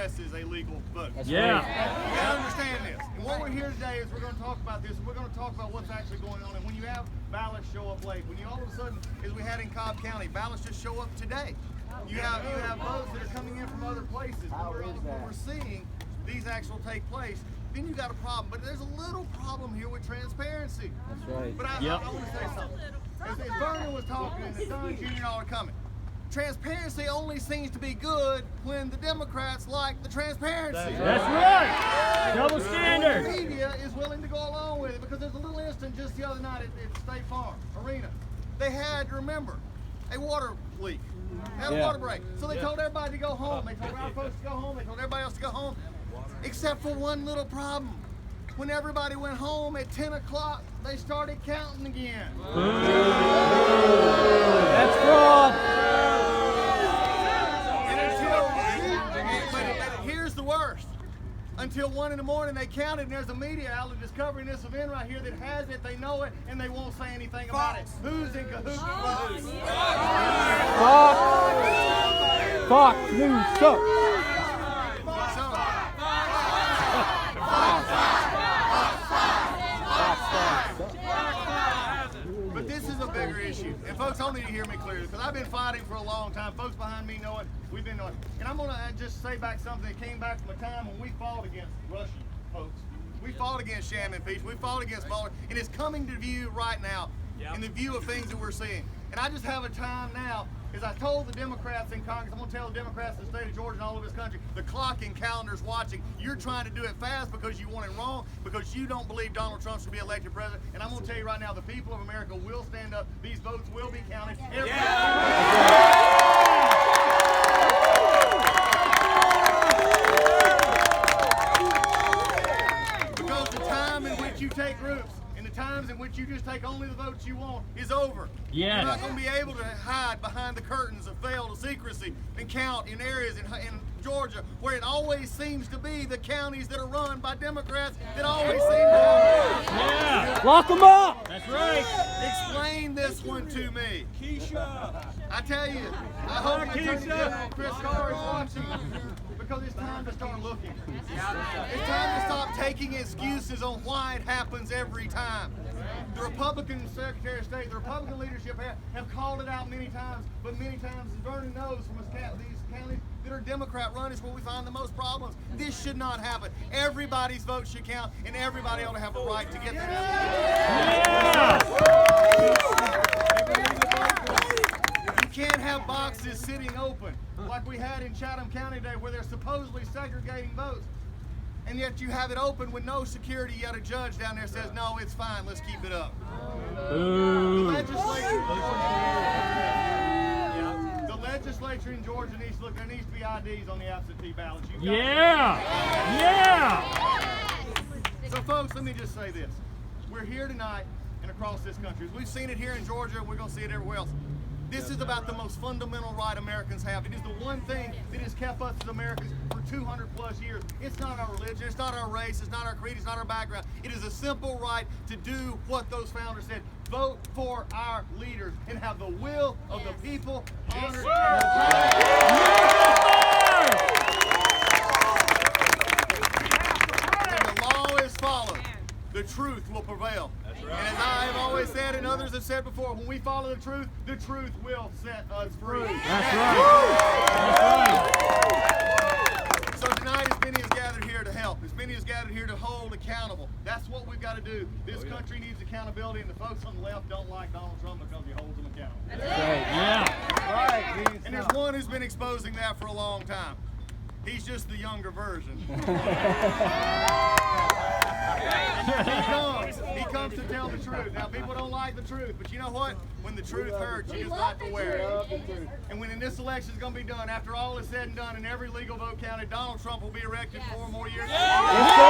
suppresses a legal vote. Yeah. You gotta understand this. And what we're here today is we're going to talk about this, and we're going to talk about what's actually going on. And when you have ballots show up late, when you all of a sudden, as we had in Cobb County, ballots just show up today. You have votes that are coming in from other places. When we're seeing these actually take place, then you got a problem. But there's a little problem here with transparency. That's right. But I want to say something. As Vernon was talking, and the Sons Jr. and all are coming. Transparency only seems to be good when the Democrats like the transparency. That's right. Double standard. The media is willing to go along with it because there's a little incident just the other night at State Farm Arena. They had, remember, a water leak. They had a water break. So they told everybody to go home. They told our folks to go home. They told everybody else to go home. Except for one little problem. When everybody went home at 10 o'clock, they started counting again. That's fraud. But here's the worst. Until 1 in the morning they counted, and there's a media outlet that's covering this event right here that has it, they know it, and they won't say anything about it. Who's in cahoots with who? Fox News sucks. But this is a bigger issue. And folks, I need to hear me clearly, because I've been fighting for a long time. Folks behind me know it. We've been knowing. And I'm going to just say back something that came back from a time when we fought against Russian folks. We fought against sham impeachment. We fought against Mueller. And it's coming to view right now in the view of things that we're seeing. And I just have a time now, as I told the Democrats in Congress, I'm going to tell the Democrats in the state of Georgia and all over this country, the clock and calendar's watching. You're trying to do it fast because you want it wrong, because you don't believe Donald Trump should be elected president. And I'm going to tell you right now, the people of America will stand up. These votes will be counted. Because the time in which you take groups, times in which you just take only the votes you want is over. Yes. You're not going to be able to hide behind the curtains of veil to secrecy and count in areas in Georgia where it always seems to be the counties that are run by Democrats that always seem to have. Lock them up. That's right. Explain this one to me. Keisha. I tell you, I hope Attorney General Chris Carr is watching. Because it's time to start looking. It's time to stop taking excuses on why it happens every time. The Republican Secretary of State, the Republican leadership have called it out many times, but many times, as Vernon knows from these counties that are Democrat run, is where we find the most problems. This should not happen. Everybody's vote should count, and everybody ought to have a right to get that. You can't have boxes sitting open like we had in Chatham County today where they're supposedly segregating votes. And yet you have it open with no security, yet a judge down there says, no, it's fine, let's keep it up. The legislature in Georgia needs to look, there needs to be IDs on the absentee ballots. Yeah! So folks, let me just say this. We're here tonight and across this country. We've seen it here in Georgia, we're going to see it everywhere else. This is about the most fundamental right Americans have. It is the one thing that has kept us as Americans for 200 plus years. It's not our religion, it's not our race, it's not our creed, it's not our background. It is a simple right to do what those founders said. Vote for our leaders and have the will of the people honored. And the law is followed. The truth will prevail. That's right. And as I have always said and others have said before, when we follow the truth will set us free. That's right. So tonight, as many as gathered here to help, as many as gathered here to hold accountable, that's what we've got to do. This country needs accountability, and the folks on the left don't like Donald Trump because he holds them accountable. That's right. Yeah. Right. And there's one who's been exposing that for a long time. He's just the younger version. He comes to tell the truth. Now, people don't like the truth, but you know what? When the truth hurts, you just have to wear it. And when this election is going to be done, after all is said and done, and every legal vote counted, Donald Trump will be elected 4 more years. Yes, sir.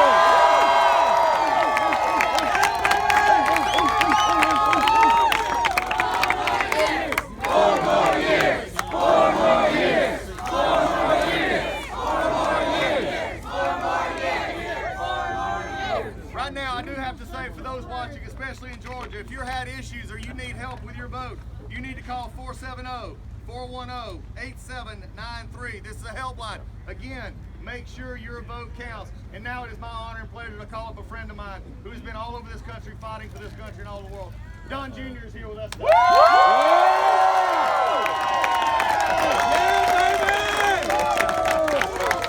Right now, I do have to say, for those watching, especially in Georgia, if you've had issues or you need help with your vote, you need to call 470-410-8793. This is a helpline. Again, Make sure your vote counts. And now it is my honor and pleasure to call up a friend of mine who's been all over this country fighting for this country and all the world. Don Jr. is here with us today.